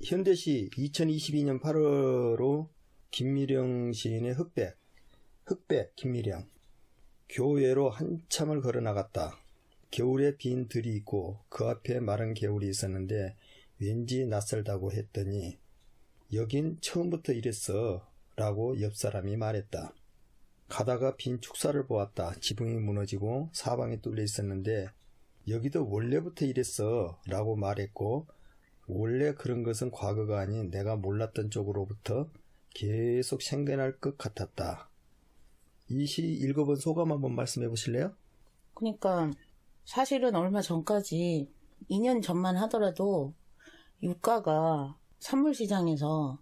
현대시 2022년 8월호 김미령 시인의 흑백 김미령. 교외로 한참을 걸어 나갔다. 겨울에 빈 들이 있고 그 앞에 마른 개울이 있었는데 왠지 낯설다고 했더니 여긴 처음부터 이랬어 라고 옆 사람이 말했다. 가다가 빈 축사를 보았다. 지붕이 무너지고 사방이 뚫려 있었는데 여기도 원래부터 이랬어 라고 말했고, 원래 그런 것은 과거가 아닌 내가 몰랐던 쪽으로부터 계속 생겨날 것 같았다. 이 시 읽어본 소감 한번 말씀해 보실래요? 그러니까 사실은 얼마 전까지 2년 전만 하더라도 유가가 선물시장에서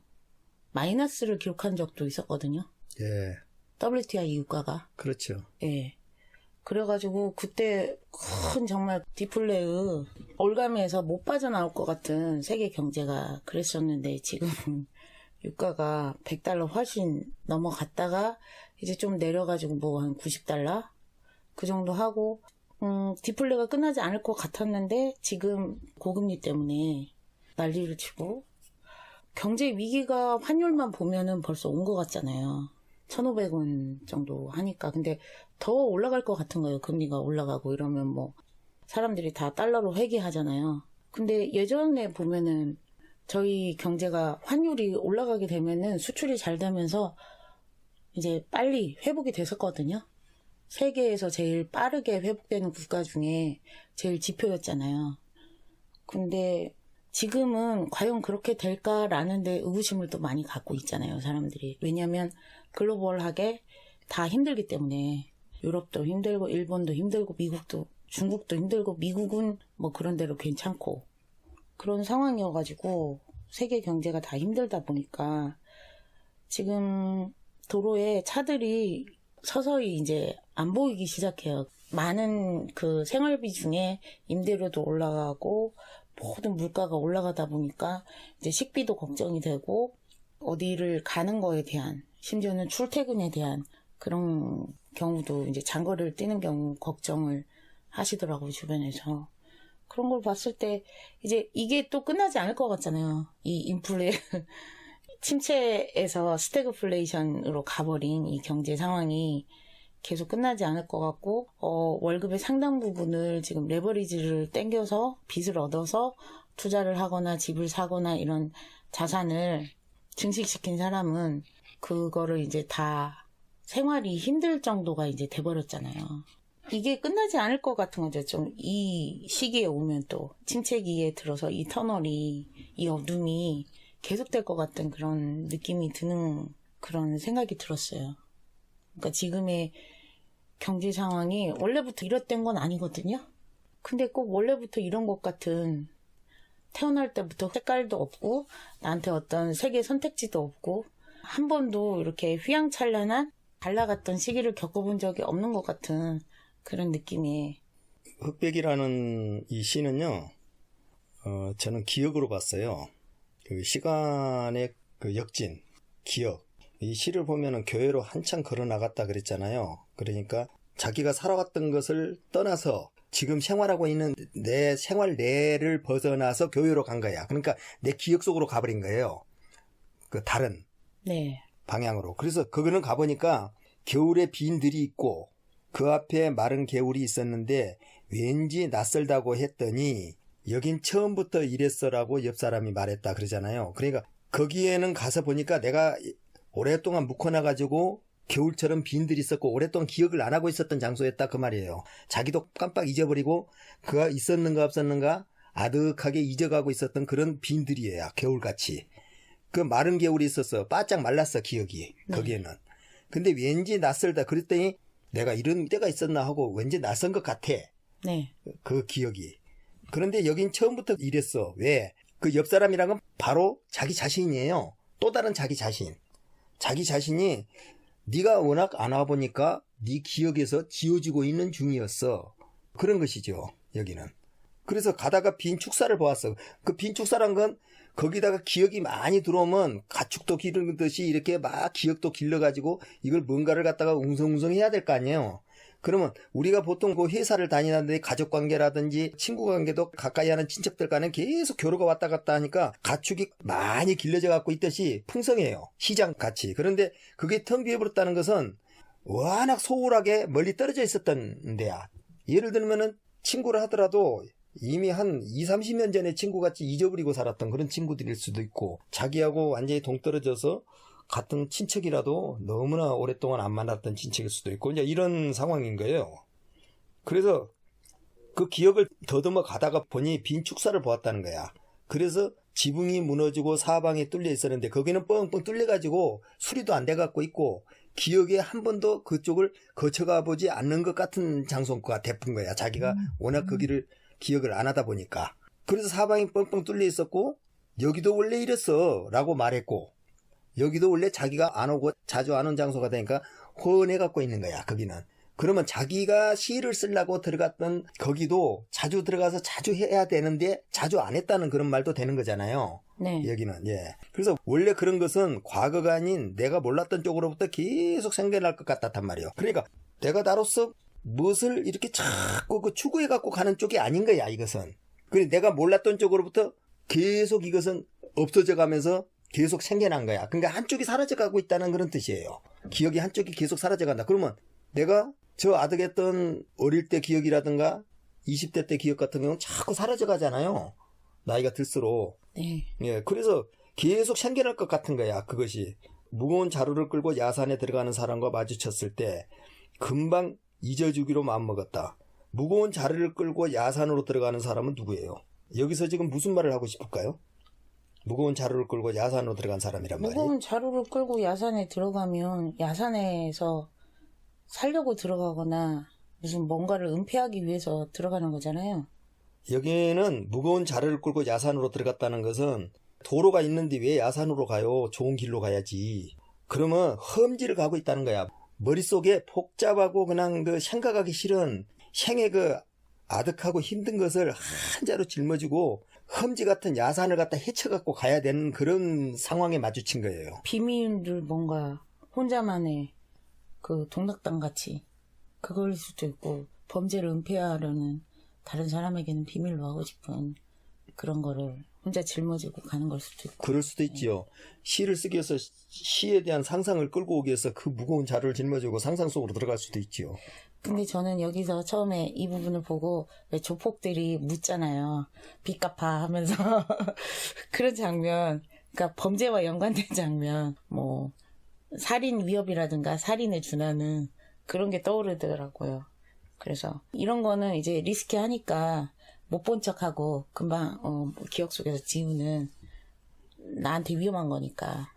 마이너스를 기록한 적도 있었거든요. 예. WTI 유가가. 그렇죠. 예. 그래가지고 그때 큰 정말 디플레의 올가미에서 못 빠져나올 것 같은 세계 경제가 그랬었는데, 지금 유가가 $100 훨씬 넘어갔다가 이제 좀 내려가지고 뭐 한 $90 그 정도 하고, 디플레가 끝나지 않을 것 같았는데 지금 고금리 때문에 난리를 치고, 경제 위기가 환율만 보면은 벌써 온 것 같잖아요. 1,500원 정도 하니까. 근데 더 올라갈 것 같은 거예요. 금리가 올라가고 이러면 뭐 사람들이 다 달러로 회귀하잖아요. 근데 예전에 보면은 저희 경제가 환율이 올라가게 되면은 수출이 잘 되면서 이제 빨리 회복이 됐었거든요. 세계에서 제일 빠르게 회복되는 국가 중에 제일 지표였잖아요. 근데 지금은 과연 그렇게 될까라는 데 의구심을 또 많이 갖고 있잖아요, 사람들이. 왜냐하면 글로벌하게 다 힘들기 때문에. 유럽도 힘들고 일본도 힘들고 미국도, 중국도 힘들고 미국은 뭐 그런 대로 괜찮고 그런 상황이어가지고 세계 경제가 다 힘들다 보니까 지금 도로에 차들이 서서히 이제 안 보이기 시작해요. 많은 그 생활비 중에 임대료도 올라가고 모든 물가가 올라가다 보니까 이제 식비도 걱정이 되고, 어디를 가는 거에 대한, 심지어는 출퇴근에 대한 그런 경우도 이제 장거리를 뛰는 경우 걱정을 하시더라고요, 주변에서. 그런 걸 봤을 때 이제 이게 또 끝나지 않을 것 같잖아요. 이 인플레 침체에서 스태그플레이션으로 가버린 이 경제 상황이 계속 끝나지 않을 것 같고, 월급의 상당 부분을 지금 레버리지를 땡겨서 빚을 얻어서 투자를 하거나 집을 사거나 이런 자산을 증식시킨 사람은 그거를 이제 다 생활이 힘들 정도가 이제 돼버렸잖아요. 이게 끝나지 않을 것 같은 거죠. 좀 이 시기에 오면 또 침체기에 들어서 이 터널이, 이 어둠이 계속될 것 같은 그런 느낌이 드는 그런 생각이 들었어요. 그러니까 지금의 경제 상황이 원래부터 이랬던 건 아니거든요. 근데 꼭 원래부터 이런 것 같은, 태어날 때부터 색깔도 없고 나한테 어떤 세계 선택지도 없고 한 번도 이렇게 휘황찬란한 잘 나갔던 시기를 겪어본 적이 없는 것 같은 그런 느낌이. 흑백이라는 이 시는요, 저는 기억으로 봤어요. 그 시간의 그 역진, 기억. 이 시를 보면은 교회로 한참 걸어 나갔다 그랬잖아요. 그러니까 자기가 살아왔던 것을 떠나서 지금 생활하고 있는 내 생활 내를 벗어나서 교회로 간 거야. 그러니까 내 기억 속으로 가버린 거예요. 그 다른 네. 방향으로. 그래서 거기는 가보니까 겨울에 빈 들이 있고 그 앞에 마른 개울이 있었는데 왠지 낯설다고 했더니 여긴 처음부터 이랬어라고 옆 사람이 말했다 그러잖아요. 그러니까 거기에는 가서 보니까 내가 오랫동안 묵혀놔가지고 겨울처럼 빈 들이 있었고 오랫동안 기억을 안 하고 있었던 장소였다 그 말이에요. 자기도 깜빡 잊어버리고 그가 있었는가 없었는가 아득하게 잊어가고 있었던 그런 빈 들이에요. 겨울같이. 그 마른 겨울이 있었어. 바짝 말랐어 기억이. 거기에는. 근데 왠지 낯설다 그랬더니 내가 이런 때가 있었나 하고 왠지 낯선 것 같아. 네. 그 기억이. 그런데 여긴 처음부터 이랬어. 왜? 그 옆 사람이란 건 바로 자기 자신이에요. 또 다른 자기 자신. 자기 자신이 네가 워낙 안 와보니까 네 기억에서 지워지고 있는 중이었어. 그런 것이죠. 여기는. 그래서 가다가 빈 축사를 보았어. 그 빈 축사란 건 거기다가 기억이 많이 들어오면 가축도 기르듯이 이렇게 막 기억도 길러가지고 이걸 뭔가를 갖다가 웅성웅성 해야 될 거 아니에요. 그러면 우리가 보통 그 회사를 다니는데 가족 관계라든지 친구 관계도 가까이 하는 친척들 간에 계속 교류가 왔다 갔다 하니까 가축이 많이 길러져 갖고 있듯이 풍성해요. 시장 같이. 그런데 그게 텅 비어버렸다는 것은 워낙 소홀하게 멀리 떨어져 있었던 데야. 예를 들면은 친구를 하더라도 이미 한 20, 30년 전에 친구같이 잊어버리고 살았던 그런 친구들일 수도 있고, 자기하고 완전히 동떨어져서 같은 친척이라도 너무나 오랫동안 안 만났던 친척일 수도 있고, 이제 이런 상황인 거예요. 그래서 그 기억을 더듬어 가다가 보니 빈 축사를 보았다는 거야. 그래서 지붕이 무너지고 사방에 뚫려 있었는데 거기는 뻥뻥 뚫려가지고 수리도 안 돼갖고 있고, 기억에 한 번도 그쪽을 거쳐가 보지 않는 것 같은 장소가 돼픈 거야. 자기가 워낙 거기를 기억을 안 하다 보니까. 그래서 사방이 뻥뻥 뚫려 있었고, 여기도 원래 이랬어 라고 말했고, 여기도 원래 자기가 안 오고 자주 안 온 장소가 되니까 훤해 갖고 있는 거야. 거기는. 그러면 자기가 시를 쓰려고 들어갔던 거기도 자주 들어가서 자주 해야 되는데 자주 안 했다는 그런 말도 되는 거잖아요. 네. 여기는. 예. 그래서 원래 그런 것은 과거가 아닌 내가 몰랐던 쪽으로부터 계속 생겨날 것 같았단 말이에요. 그러니까 내가 나로서 무엇을 이렇게 자꾸 그 추구해 갖고 가는 쪽이 아닌 거야, 이것은. 그래 내가 몰랐던 쪽으로부터 계속 이것은 없어져 가면서 계속 생겨난 거야. 그러니까 한쪽이 사라져가고 있다는 그런 뜻이에요. 기억이 한쪽이 계속 사라져간다. 그러면 내가 저 아득했던 어릴 때 기억이라든가 20대 때 기억 같은 경우는 자꾸 사라져가잖아요. 나이가 들수록. 네. 예, 그래서 계속 생겨날 것 같은 거야. 그것이. 무거운 자루를 끌고 야산에 들어가는 사람과 마주쳤을 때 금방 잊어주기로 마음먹었다. 무거운 자루를 끌고 야산으로 들어가는 사람은 누구예요? 여기서 지금 무슨 말을 하고 싶을까요? 무거운 자루를 끌고 야산으로 들어간 사람이란 말이에요. 무거운 자루를 끌고 야산에 들어가면 야산에서 살려고 들어가거나 무슨 뭔가를 은폐하기 위해서 들어가는 거잖아요. 여기는 무거운 자루를 끌고 야산으로 들어갔다는 것은 도로가 있는데 왜 야산으로 가요? 좋은 길로 가야지. 그러면 험지를 가고 있다는 거야. 머릿속에 복잡하고 그냥 그 생각하기 싫은 생의 그 아득하고 힘든 것을 한자로 짊어지고 험지 같은 야산을 갖다 헤쳐갖고 가야 되는 그런 상황에 마주친 거예요. 비밀을 뭔가 혼자만의 그 동락당 같이 그걸 수도 있고, 범죄를 은폐하려는 다른 사람에게는 비밀로 하고 싶은 그런 거를 혼자 짊어지고 가는 걸 수도 있고. 그럴 수도 있지요. 시를 쓰기 위해서 시에 대한 상상을 끌고 오기 위해서 그 무거운 자루를 짊어지고 상상 속으로 들어갈 수도 있지요. 근데 저는 여기서 처음에 이 부분을 보고 왜 조폭들이 묻잖아요. 빚 갚아 하면서 그런 장면, 그러니까 범죄와 연관된 장면, 뭐 살인 위협이라든가 살인에 준하는 그런 게 떠오르더라고요. 그래서 이런 거는 이제 리스키하니까 못 본 척하고 금방 기억 속에서 지우는, 나한테 위험한 거니까.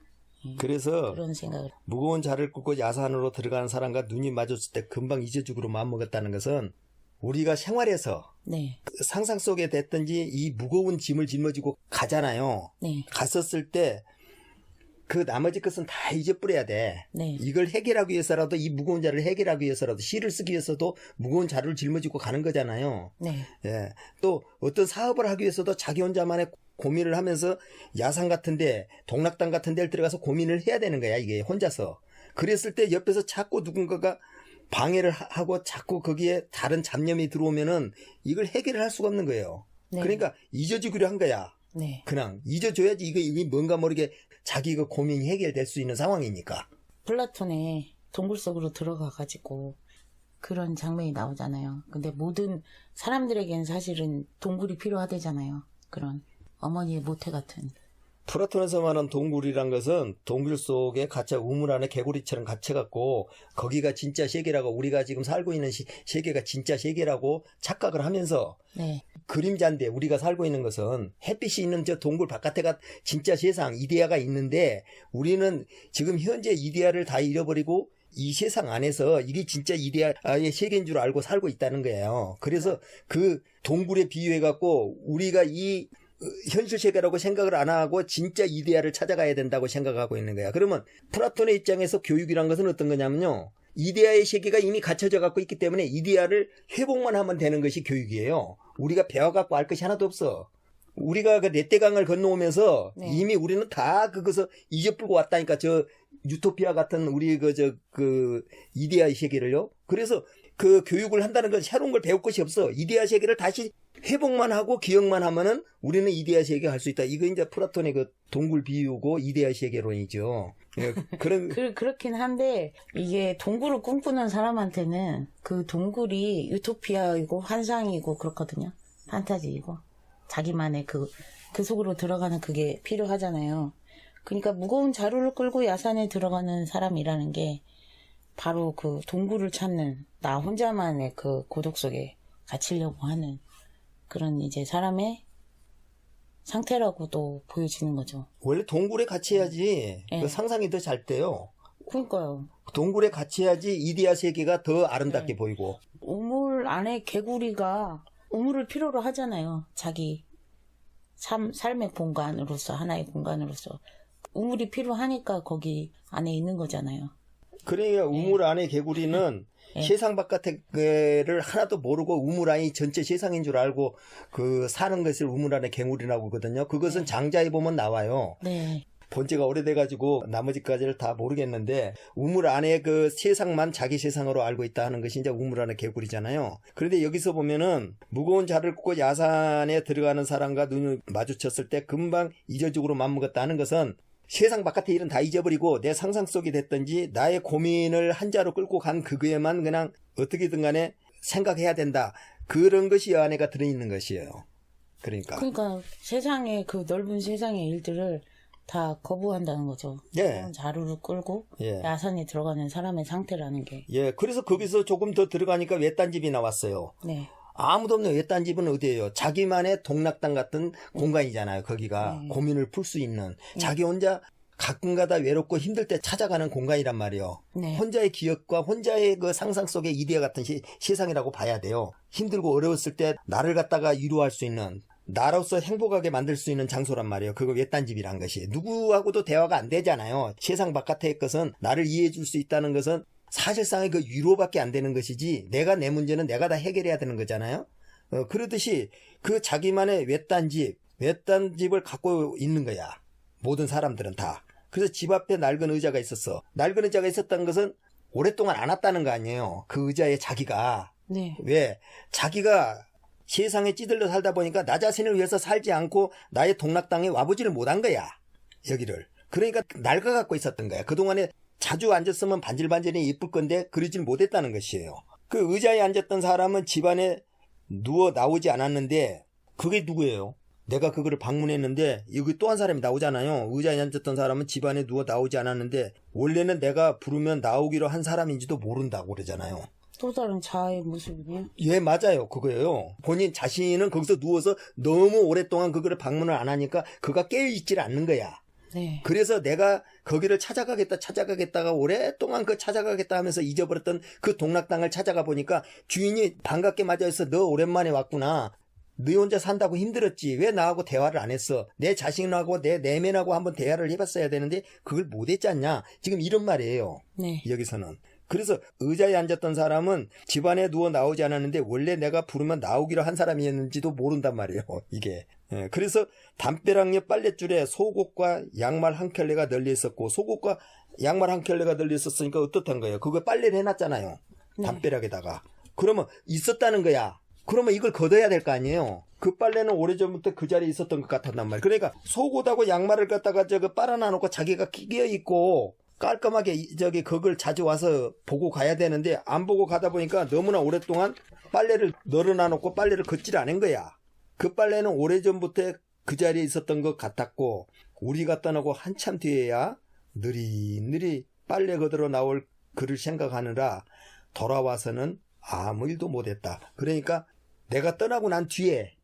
그래서 그런 생각을. 무거운 자를 끌고 야산으로 들어가는 사람과 눈이 마주쳤을 때 금방 잊어주기로 마음먹었다는 것은 우리가 생활에서 네. 상상 속에 됐든지 이 무거운 짐을 짊어지고 가잖아요. 네. 갔었을 때 그 나머지 것은 다 잊어버려야 돼. 네. 이걸 해결하기 위해서라도, 이 무거운 자를 해결하기 위해서라도, 시를 쓰기 위해서도 무거운 자루를 짊어지고 가는 거잖아요. 네. 예. 또 어떤 사업을 하기 위해서도 자기 혼자만의 고민을 하면서 야산 같은데, 동락당 같은 데를 들어가서 고민을 해야 되는 거야, 이게 혼자서. 그랬을 때 옆에서 자꾸 누군가가 방해를 하고 자꾸 거기에 다른 잡념이 들어오면은 이걸 해결을 할 수가 없는 거예요. 네. 그러니까 잊어주기로 한 거야. 네. 그냥 잊어줘야지 이게 뭔가 모르게 자기 그 고민이 해결될 수 있는 상황이니까. 플라톤의 동굴 속으로 들어가가지고 그런 장면이 나오잖아요. 근데 모든 사람들에게는 사실은 동굴이 필요하대잖아요. 그런 어머니의 모태 같은. 플라톤에서 말하는 동굴이란 것은 동굴 속에 갇혀 우물 안에 개구리처럼 갇혀갖고 거기가 진짜 세계라고, 우리가 지금 살고 있는 세계가 진짜 세계라고 착각을 하면서 네. 그림자인데, 우리가 살고 있는 것은 햇빛이 있는 저 동굴 바깥에가 진짜 세상, 이데아가 있는데 우리는 지금 현재 이데아를 다 잃어버리고 이 세상 안에서 이게 진짜 이데아의 세계인 줄 알고 살고 있다는 거예요. 그래서 그 동굴에 비유해갖고 우리가 이 현실 세계라고 생각을 안 하고 진짜 이데아를 찾아가야 된다고 생각하고 있는 거야. 그러면 플라톤의 입장에서 교육이란 것은 어떤 거냐면요, 이데아의 세계가 이미 갖춰져 갖고 있기 때문에 이데아를 회복만 하면 되는 것이 교육이에요. 우리가 배워갖고 알 것이 하나도 없어. 우리가 그 렛대강을 건너오면서 네. 이미 우리는 다 그것을 잊어불고 왔다니까, 저 유토피아 같은 우리 그 이데아의 세계를요. 그래서 그 교육을 한다는 건 새로운 걸 배울 것이 없어. 이데아 세계를 다시 회복만 하고 기억만 하면은 우리는 이데아 세계 할 수 있다. 이거 이제 플라톤의 그 동굴 비유고 이데아 세계론이죠. 예, 그런 그렇긴 한데, 이게 동굴을 꿈꾸는 사람한테는 그 동굴이 유토피아이고 환상이고 그렇거든요. 판타지이고. 자기만의 그 속으로 들어가는 그게 필요하잖아요. 그러니까 무거운 자루를 끌고 야산에 들어가는 사람이라는 게 바로 그 동굴을 찾는 나 혼자만의 그 고독 속에 갇히려고 하는 그런 이제 사람의 상태라고도 보여지는 거죠. 원래 동굴에 갇혀야지 네. 그 상상이 더 잘 돼요. 그러니까요. 동굴에 갇혀야지 이데아 세계가 더 아름답게 네. 보이고. 우물 안에 개구리가 우물을 필요로 하잖아요. 자기 삶의 공간으로서, 하나의 공간으로서. 우물이 필요하니까 거기 안에 있는 거잖아요. 그러니까 우물 안에 개구리는 네. 세상 바깥의 거를 하나도 모르고 우물 안이 전체 세상인 줄 알고 그 사는 것을 우물 안에 개구리라고 하거든요. 그것은 장자에 보면 나와요. 네. 본지가 오래돼가지고 나머지까지를 다 모르겠는데 우물 안에 그 세상만 자기 세상으로 알고 있다 하는 것이 이제 우물 안에 개구리잖아요. 그런데 여기서 보면은 무거운 자를 꽂고 야산에 들어가는 사람과 눈을 마주쳤을 때 금방 이저죽으로 맘먹었다 하는 것은 세상 바깥의 일은 다 잊어버리고 내 상상 속이 됐든지 나의 고민을 한자로 끌고 간 그거에만 그냥 어떻게든 간에 생각해야 된다. 그런 것이 이 안에가 들어있는 것이에요. 그러니까 세상의 그 넓은 세상의 일들을 다 거부한다는 거죠. 예. 자루를 끌고 예. 야산에 들어가는 사람의 상태라는 게. 예, 그래서 거기서 조금 더 들어가니까 외딴 집이 나왔어요. 네. 아무도 없는 외딴 집은 어디예요? 자기만의 동락당 같은 공간이잖아요. 거기가 고민을 풀 수 있는 자기 혼자 가끔가다 외롭고 힘들 때 찾아가는 공간이란 말이에요. 네. 혼자의 기억과 혼자의 그 상상 속의 이데아 같은 세상이라고 봐야 돼요. 힘들고 어려웠을 때 나를 갖다가 위로할 수 있는 나로서 행복하게 만들 수 있는 장소란 말이에요. 그거 외딴 집이란 것이. 누구하고도 대화가 안 되잖아요. 세상 바깥의 것은 나를 이해해 줄 수 있다는 것은 사실상의 그 위로밖에 안 되는 것이지 내가 내 문제는 내가 다 해결해야 되는 거잖아요. 그러듯이 그 자기만의 외딴 집을 갖고 있는 거야. 모든 사람들은 다. 그래서 집 앞에 낡은 의자가 있었어. 낡은 의자가 있었다는 것은 오랫동안 안 왔다는 거 아니에요. 그 의자에 자기가. 네. 왜? 자기가 세상에 찌들려 살다 보니까 나 자신을 위해서 살지 않고 나의 동락당에 와보지를 못한 거야. 여기를. 그러니까 낡아갖고 있었던 거야. 그동안에 자주 앉았으면 반질반질이 이쁠 건데 그러질 못했다는 것이에요. 그 의자에 앉았던 사람은 집안에 누워 나오지 않았는데 그게 누구예요? 내가 그거를 방문했는데 여기 또 한 사람이 나오잖아요. 의자에 앉았던 사람은 집안에 누워 나오지 않았는데 원래는 내가 부르면 나오기로 한 사람인지도 모른다고 그러잖아요. 또 다른 자아의 모습이네요. 예, 맞아요. 그거예요. 본인 자신은 거기서 누워서 너무 오랫동안 그거를 방문을 안 하니까 그가 깨어있질 않는 거야. 네. 그래서 내가 거기를 찾아가겠다가 오랫동안 그 찾아가겠다 하면서 잊어버렸던 그 동락당을 찾아가 보니까 주인이 반갑게 맞아서 너 오랜만에 왔구나. 너 혼자 산다고 힘들었지. 왜 나하고 대화를 안 했어? 내 자신하고 내 내면하고 한번 대화를 해봤어야 되는데 그걸 못했지 않냐. 지금 이런 말이에요. 네. 여기서는. 그래서 의자에 앉았던 사람은 집안에 누워 나오지 않았는데 원래 내가 부르면 나오기로 한 사람이었는지도 모른단 말이에요. 이게. 예, 그래서 담벼락옆 빨랫줄에 속옷과 양말 한 켤레가 널려 있었고 속옷과 양말 한 켤레가 널려 있었으니까 어떻단 거예요? 그거 빨래를 해놨잖아요. 담벼락에다가. 그러면 있었다는 거야. 그러면 이걸 걷어야 될 거 아니에요. 그 빨래는 오래전부터 그 자리에 있었던 것 같았단 말이에요. 그러니까 속옷하고 양말을 갖다가 빨아놔 놓고 자기가 끼겨 있고 깔끔하게 그걸 자주 와서 보고 가야 되는데 안 보고 가다 보니까 너무나 오랫동안 빨래를 널어놔 놓고 빨래를 걷질 않은 거야. 그 빨래는 오래전부터 그 자리에 있었던 것 같았고 우리가 떠나고 한참 뒤에야 느리느리 빨래 걷으러 나올 그를 생각하느라 돌아와서는 아무 일도 못했다. 그러니까 내가 떠나고 난 뒤에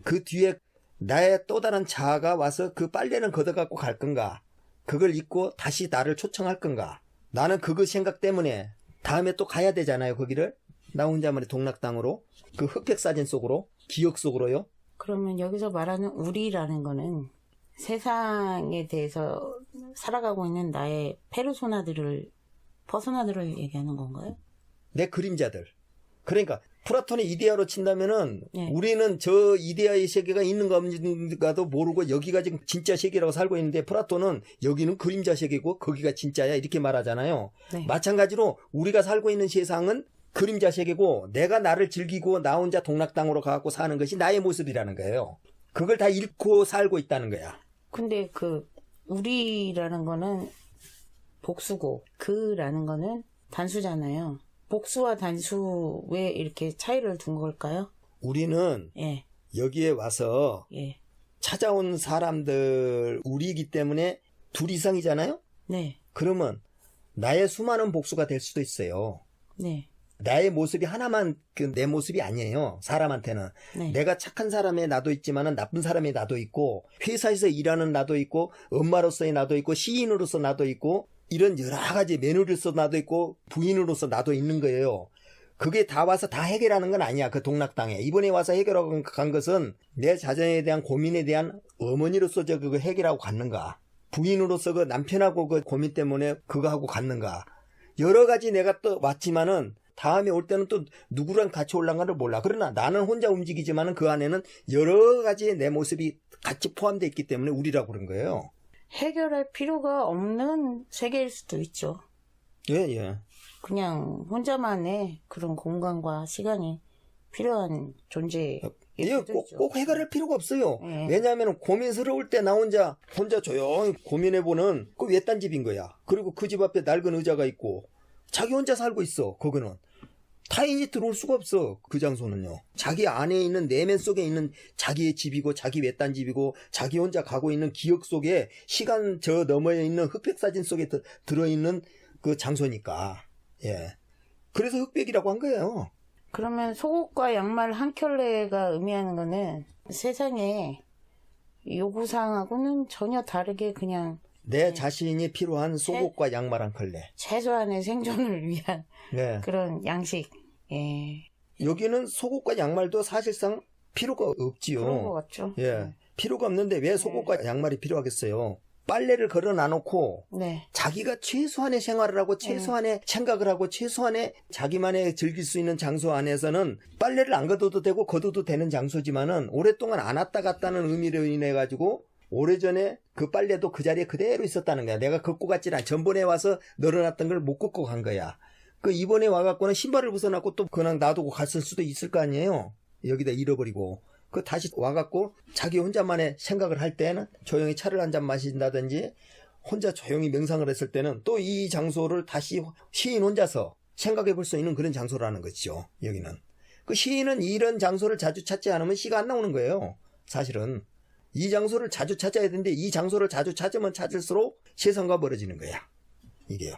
그 뒤에 나의 또 다른 자아가 와서 그 빨래는 걷어갖고 갈 건가? 그걸 잊고 다시 나를 초청할 건가? 나는 그거 생각 때문에 다음에 또 가야 되잖아요. 거기를. 나 혼자만의 동락당으로. 그 흑백 사진 속으로. 기억 속으로요. 그러면 여기서 말하는 우리라는 거는 세상에 대해서 살아가고 있는 나의 퍼소나들을 얘기하는 건가요? 내 그림자들. 그러니까 플라톤의 이데아로 친다면은 네. 우리는 저 이데아의 세계가 있는 건가도 모르고 여기가 지금 진짜 세계라고 살고 있는데 플라톤은 여기는 그림자 세계고 거기가 진짜야 이렇게 말하잖아요. 네. 마찬가지로 우리가 살고 있는 세상은 그림자 세계고 내가 나를 즐기고 나 혼자 동락당으로 가갖고 사는 것이 나의 모습이라는 거예요. 그걸 다 잃고 살고 있다는 거야. 근데 그 우리라는 거는 복수고 그라는 거는 단수잖아요. 복수와 단수 왜 이렇게 차이를 둔 걸까요? 우리는 예. 여기에 와서 예. 찾아온 사람들 우리이기 때문에 둘 이상이잖아요? 네. 그러면 나의 수많은 복수가 될 수도 있어요. 네. 나의 모습이 하나만 내 모습이 아니에요. 사람한테는. 네. 내가 착한 사람의 나도 있지만 나쁜 사람의 나도 있고 회사에서 일하는 나도 있고 엄마로서의 나도 있고 시인으로서 나도 있고 이런 여러 가지 며느리로서 나도 있고 부인으로서 나도 있는 거예요. 그게 다 와서 다 해결하는 건 아니야. 그 동락당에. 이번에 와서 해결하고 간 것은 내 자녀에 대한 고민에 대한 어머니로서 그거 해결하고 갔는가. 부인으로서 그 남편하고 그 고민 때문에 그거 하고 갔는가. 여러 가지 내가 또 왔지만은 다음에 올 때는 또 누구랑 같이 올라간가를 몰라. 그러나 나는 혼자 움직이지만은 그 안에는 여러 가지의 내 모습이 같이 포함되어 있기 때문에 우리라고 그런 거예요. 해결할 필요가 없는 세계일 수도 있죠. 예, 예. 그냥 혼자만의 그런 공간과 시간이 필요한 존재일 예, 수도 있죠. 꼭 해결할 필요가 없어요. 예. 왜냐하면 고민스러울 때 나 혼자 조용히 고민해보는 그 외딴 집인 거야. 그리고 그 집 앞에 낡은 의자가 있고 자기 혼자 살고 있어. 거기는 타인이 들어올 수가 없어. 그 장소는요. 자기 안에 있는 내면 속에 있는 자기의 집이고 자기 외딴 집이고 자기 혼자 가고 있는 기억 속에 시간 저 너머에 있는 흑백사진 속에 들어있는 그 장소니까. 예. 그래서 흑백이라고 한 거예요. 그러면 속옷과 양말 한 켤레가 의미하는 거는 세상에 요구사항하고는 전혀 다르게 그냥 내 자신이 필요한 속옷과 양말 한 컬레. 최소한의 생존을 위한 네. 그런 양식. 예. 여기는 속옷과 양말도 사실상 필요가 없지요. 그런 것 같죠. 예. 필요가 없는데 왜 속옷과 양말이 필요하겠어요? 빨래를 걸어 놔놓고 네. 자기가 최소한의 생활을 하고 최소한의 생각을 하고 최소한의 자기만의 즐길 수 있는 장소 안에서는 빨래를 안 걷어도 되고 걷어도 되는 장소지만은 오랫동안 안 왔다 갔다는 의미로 인해 가지고 오래전에 그 빨래도 그 자리에 그대로 있었다는 거야. 내가 걷고 갔질 않아. 전번에 와서 널어놨던 걸 못 걷고 간 거야. 그 이번에 와갖고는 신발을 벗어놨고 또 그냥 놔두고 갔을 수도 있을 거 아니에요. 여기다 잃어버리고. 그 다시 와갖고 자기 혼자만의 생각을 할 때는 조용히 차를 한 잔 마신다든지 혼자 조용히 명상을 했을 때는 또 이 장소를 다시 시인 혼자서 생각해 볼 수 있는 그런 장소라는 거죠. 여기는. 그 시인은 이런 장소를 자주 찾지 않으면 시가 안 나오는 거예요. 사실은. 이 장소를 자주 찾아야 되는데 이 장소를 자주 찾으면 찾을수록 세상과 멀어지는 거야. 이게요.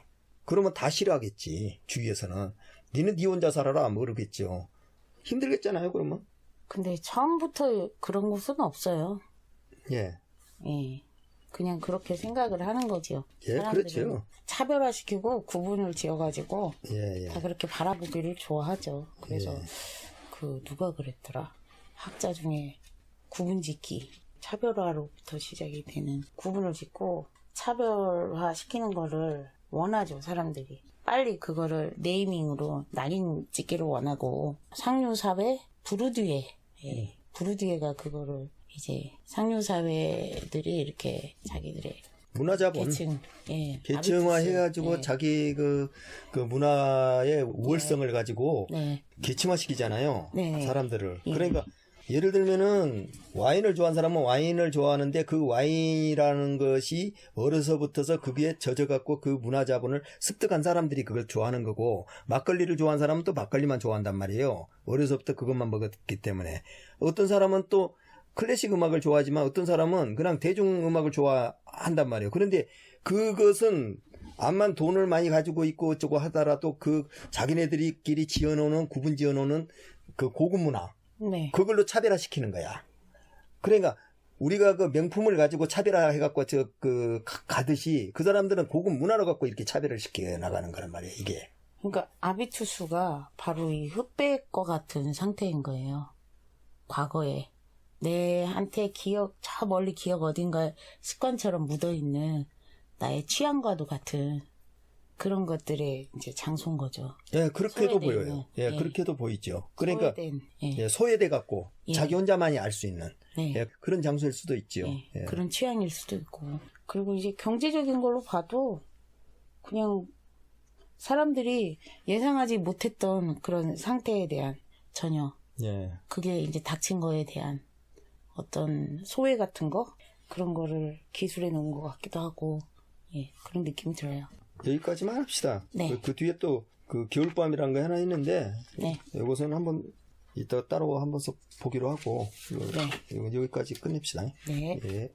그러면 다 싫어하겠지. 주위에서는. 니는 니 혼자 살아라. 모르겠죠. 힘들겠잖아요. 그러면. 근데 처음부터 그런 곳은 없어요. 예. 예. 그냥 그렇게 생각을 하는 거죠. 예, 그렇죠. 차별화시키고 구분을 지어가지고 예, 예. 다 그렇게 바라보기를 좋아하죠. 그래서 예. 그 누가 그랬더라. 학자 중에 구분짓기. 차별화로부터 시작이 되는 구분을 짓고 차별화시키는 거를 원하죠. 사람들이. 빨리 그거를 네이밍으로 낙인 찍기를 원하고 상류사회 부르디에 부르디에가 그거를 이제 상류사회들이 이렇게 자기들의 문화자본. 계층화 해가지고 자기 그 문화의 우월성을 가지고 계층화시키잖아요. 사람들을. 그러니까 예를 들면은 와인을 좋아하는 사람은 와인을 좋아하는데 그 와인이라는 것이 어려서부터서 그게 젖어갖고 그 문화자본을 습득한 사람들이 그걸 좋아하는 거고 막걸리를 좋아하는 사람은 또 막걸리만 좋아한단 말이에요. 어려서부터 그것만 먹었기 때문에. 어떤 사람은 또 클래식 음악을 좋아하지만 어떤 사람은 그냥 대중음악을 좋아한단 말이에요. 그런데 그것은 암만 돈을 많이 가지고 있고 어쩌고 하더라도 그 자기네들끼리 지어놓는 구분 지어놓는 그 고급 문화 그걸로 차별화시키는 거야. 그러니까 우리가 그 명품을 가지고 차별화해갖고 가듯이 그 사람들은 고급 문화로 갖고 이렇게 차별을 시켜 나가는 거란 말이에요. 이게. 그러니까 아비투스가 바로 이 흑백과 같은 상태인 거예요. 과거에 내한테 저 멀리 기억 어딘가에 습관처럼 묻어있는 나의 취향과도 같은 그런 것들의 이제 장소인 거죠. 예, 그렇게도 보여요. 예, 그렇게도 보이죠. 그러니까 소외돼 갖고 자기 혼자만이 알 수 있는 그런 장소일 수도 있죠. 그런 취향일 수도 있고. 그리고 이제 경제적인 걸로 봐도 그냥 사람들이 예상하지 못했던 그런 상태에 대한 전혀 예. 그게 이제 닥친 거에 대한 어떤 소외 같은 거 그런 거를 기술해 놓은 것 같기도 하고 예, 그런 느낌이 들어요. 여기까지만 합시다. 네. 그 뒤에 또 그 겨울밤이라는 거 하나 있는데 네. 이것은 한번 이따 따로 한번 보기로 하고 네. 이거 여기까지 끝냅시다. 네. 예.